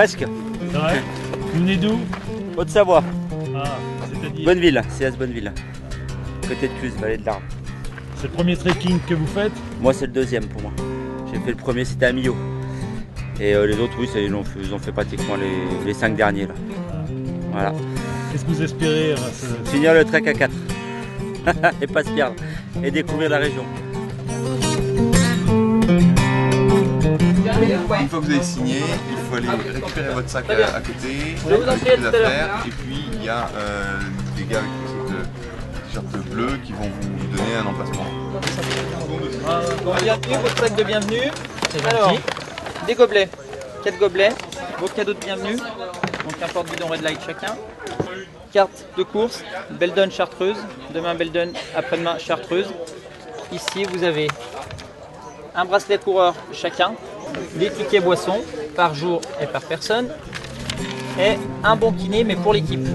Presque. C'est vrai? Vous venez d'où? Haute-Savoie. Ah, c'est-à-dire? Bonneville, CS Bonneville. Côté de Cluse, vallée de l'Arve. C'est le premier trekking que vous faites? Moi, c'est le deuxième pour moi. J'ai fait le premier, c'était à Millau. Et les autres, oui, ils ont fait pratiquement les 5 derniers. Là. Voilà. Qu'est-ce que vous espérez Finir le trek à 4. Et pas se perdre. Et découvrir la région. Une fois que vous avez signé, il faut aller récupérer votre sac à côté, avec les affaires, et puis il y a des gars avec des t-shirts bleus qui vont vous donner un emplacement. Bienvenue, votre sac de bienvenue. Alors, des gobelets, 4 gobelets, vos cadeaux de bienvenue, donc un porte-bidon Red Light chacun. Carte de course, Beldon Chartreuse, demain Beldon, après-demain Chartreuse. Ici vous avez un bracelet coureur chacun, des tickets boissons par jour et par personne, et un bon kiné mais pour l'équipe.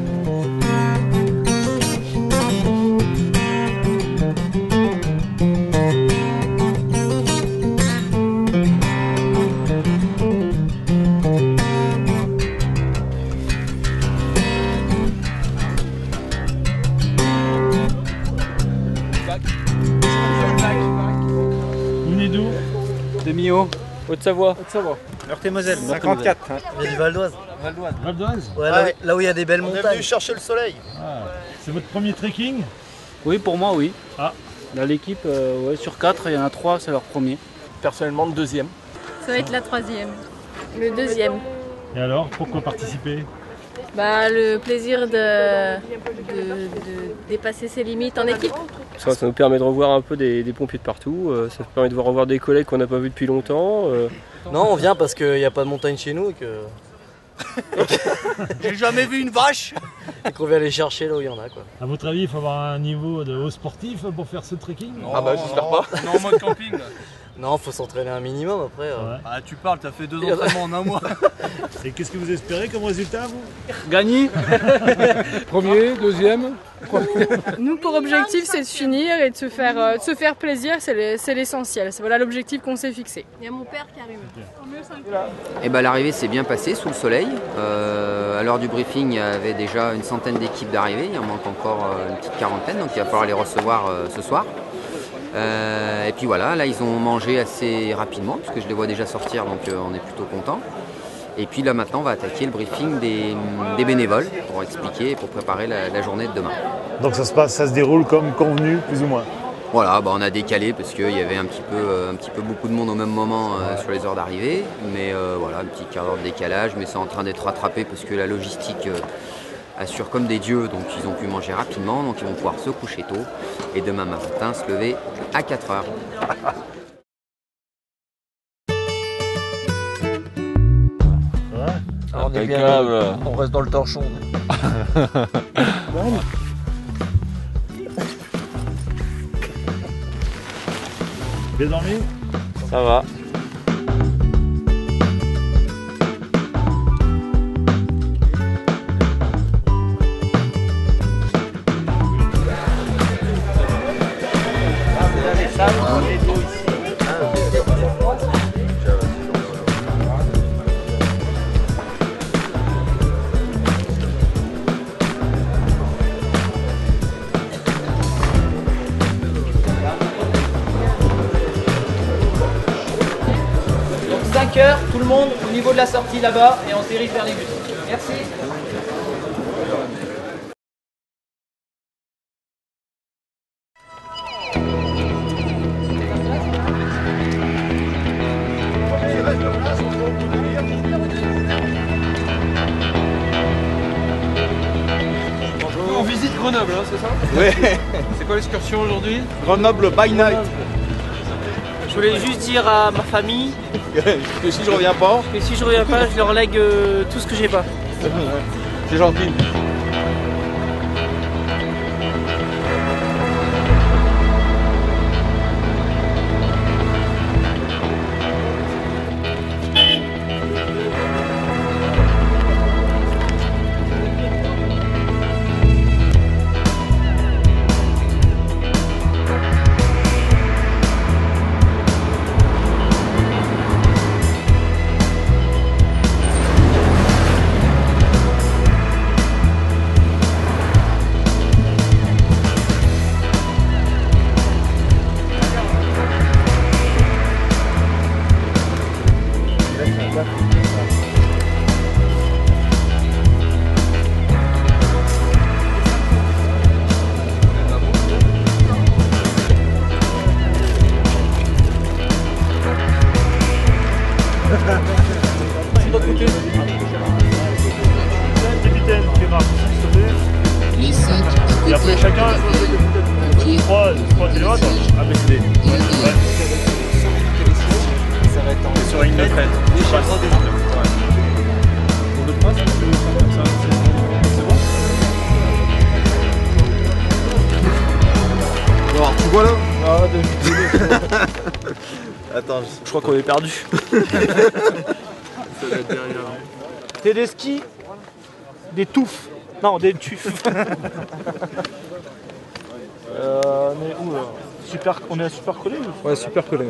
Vous venez d'où? De Millau, Haute-Savoie. Haute-Savoie. Meurthe-et-Moselle, 54. Du Val d'Oise. Val d'Oise? Ouais, là où il y a des belles montagnes. On est venu chercher le soleil. Ah. C'est votre premier trekking? Oui, pour moi, oui. Ah. Dans l'équipe, ouais, sur 4, il y en a 3, c'est leur premier. Personnellement, le deuxième. Ça va être la troisième. Le deuxième. Et alors, pourquoi participer? Bah, le plaisir de dépasser ses limites en équipe. Ça nous permet de revoir un peu des pompiers de partout, ça nous permet de revoir des collègues qu'on n'a pas vus depuis longtemps. Non, on vient parce qu'il n'y a pas de montagne chez nous et que. J'ai jamais vu une vache. Et qu'on vient aller chercher là où il y en a quoi. À votre avis, il faut avoir un niveau de haut sportif pour faire ce trekking? Ah bah j'espère pas. Non, en mode camping. Non, faut s'entraîner un minimum après. Ouais. Ah tu parles, t'as fait 2 entraînements en un mois. Et qu'est-ce que vous espérez comme résultat, vous? Gagné. Premier, deuxième. Nous, pour objectif, c'est de finir et de se faire plaisir, c'est l'essentiel. C'est voilà l'objectif qu'on s'est fixé. Il y a mon père qui arrive. Et ben, l'arrivée s'est bien passée sous le soleil. À l'heure du briefing, il y avait déjà une centaine d'équipes d'arrivée. Il en manque encore une petite quarantaine, donc il va falloir les recevoir ce soir. Et puis voilà, là ils ont mangé assez rapidement, puisque je les vois déjà sortir, donc on est plutôt content. Et puis là maintenant on va attaquer le briefing des bénévoles pour expliquer et pour préparer la journée de demain. Donc ça se déroule comme convenu, plus ou moins? Voilà, bah on a décalé parce qu'il y avait un petit peu beaucoup de monde au même moment sur les heures d'arrivée. Mais voilà, un petit quart d'heure de décalage, mais c'est en train d'être rattrapé parce que la logistique assure comme des dieux, donc ils ont pu manger rapidement, donc ils vont pouvoir se coucher tôt et demain matin se lever à 4 heures. On est bien, on reste dans le torchon. Bien dormi? Ça va. Donc 5 heures, tout le monde au niveau de la sortie là-bas et on se dirige vers les bus. Merci. On visite Grenoble, hein, c'est ça? Ouais. C'est quoi l'excursion aujourd'hui? Grenoble by night. Je voulais juste dire à ma famille Que si je reviens pas, que si je reviens pas, je leur lègue tout ce que j'ai pas. c'est gentil. fait chacun 3 km avec des. Ça va être Sur une ligne de crête. Pour le trace, tu peux faire comme ça. C'est bon. Alors, tu vois là? Ah, Attends, Je crois qu'on est perdu. C'est des skis, des touffes. Non, des tuffes. On est où là? On est à super collé ou? Ouais, super collé.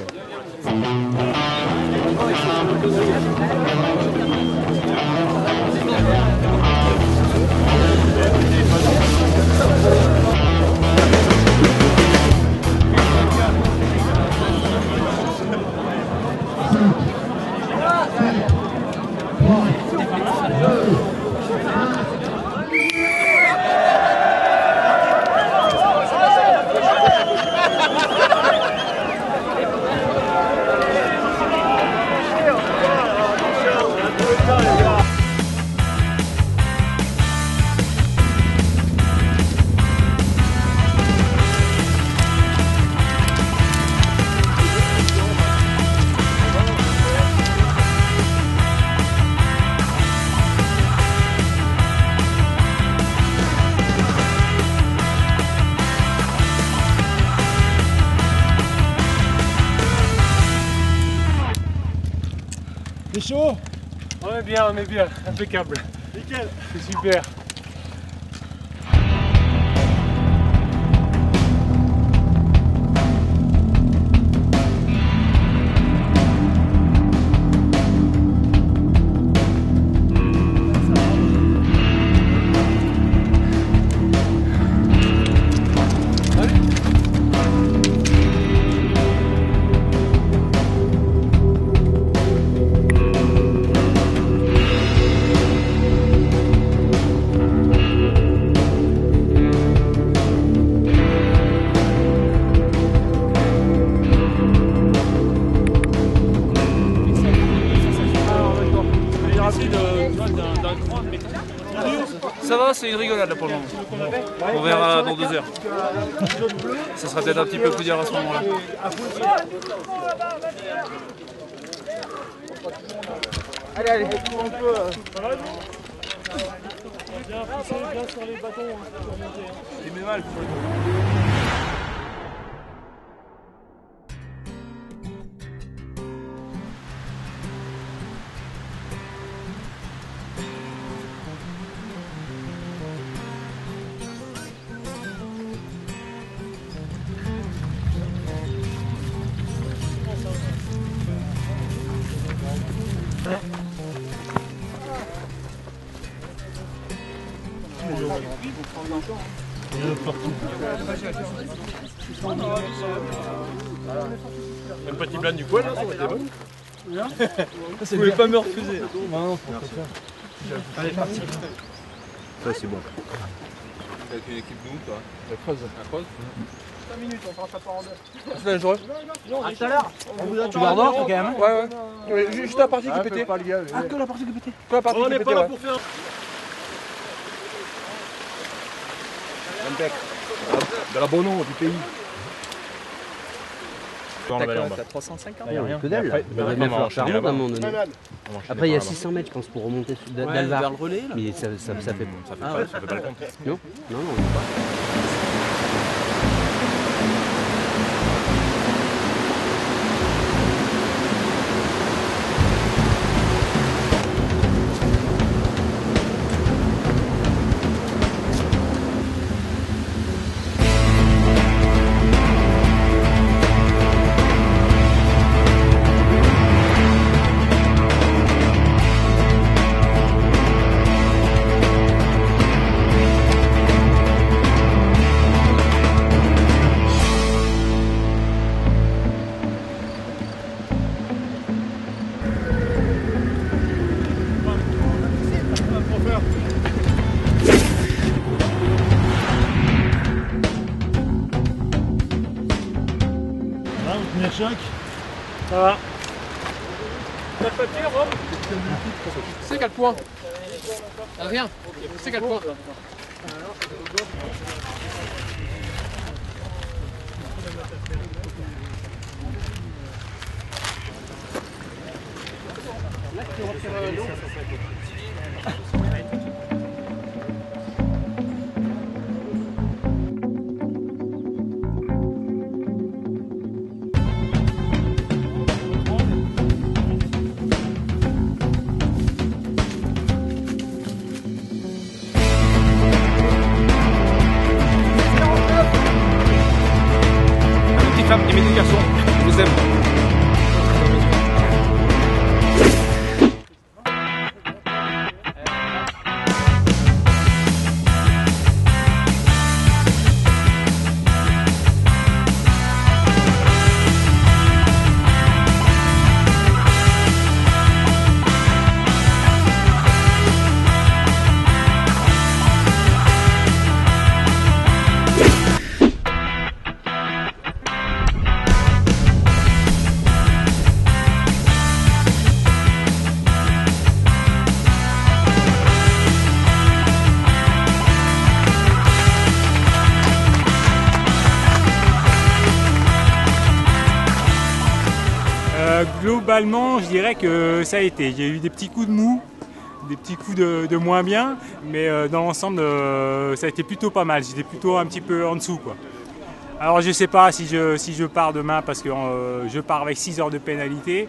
T'es chaud? On est bien, impeccable. Nickel. C'est super. Ça va, c'est une rigolade là pour le moment. On verra dans 2 heures. Ça sera peut-être un petit peu plus dur à ce moment-là. Allez, allez. Bien pousser, bien sur les bâtons pour monter. Il met mal. Un petit blanc du poil là, ça aurait été bon. Vous pouvez pas me refuser. Non, Allez, parti. ça c'est bon. Avec une équipe d'où toi? La Creuse. La Creuse? 5 minutes, on fera ça par en deux. C'est dangereux. À tout à l'heure. Tu gardes quand même? Ouais. Juste la partie qui est pétée. Ah, que la partie qui est pétée. Que la partie qui est pétée, ouais. De la Bono, du pays. T'as 350. Il y a que dalle. Il va bien falloir faire un moment donné. Après, il y a 600 mètres, je pense, pour remonter d'Alvar. Vers le relais, là. Mais ça fait Ça fait pas le compte. Non, non, non, pas. Choc. Ça va. T'as le papier, Rob? C'est quel point? Rien. C'est quel point? Femmes et mes deux garçons, je vous aime. Globalement, je dirais que ça a été. Il y a eu des petits coups de mou, des petits coups de moins bien, mais dans l'ensemble, ça a été plutôt pas mal. J'étais plutôt un petit peu en dessous, quoi. Alors je sais pas si je pars demain parce que je pars avec 6 heures de pénalité,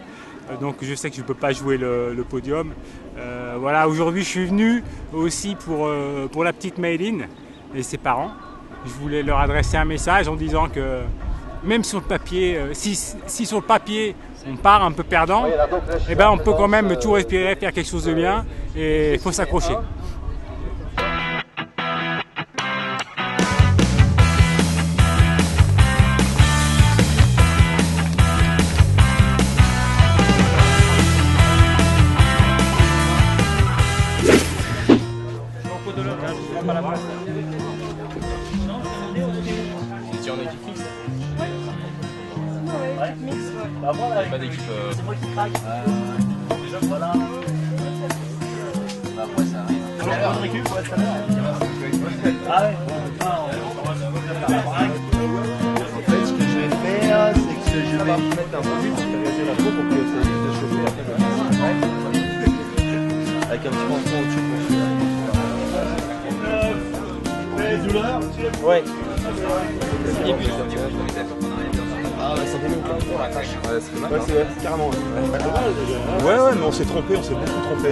donc je sais que je ne peux pas jouer le podium. Voilà, aujourd'hui je suis venu aussi pour la petite Maylin et ses parents. Je voulais leur adresser un message en disant que même sur le papier, si sur le papier on part un peu perdant, eh ben on peut quand même tout respirer, faire quelque chose de bien et il faut s'accrocher. Pas d'équipe. C'est moi qui craque. Déjà, voilà. Après, ça arrive. Alors, on récup pour être à l'heure. Ah ouais. En fait, ce que je vais faire, c'est que je vais mettre un peu pour caresser la peau pour que ça se chauffer après. Avec un petit pansement au-dessus pour douleur. Ouais. Ah ouais, ça fait ouais, c'est carrément. Ouais, mais on s'est trompé, on s'est beaucoup trompé.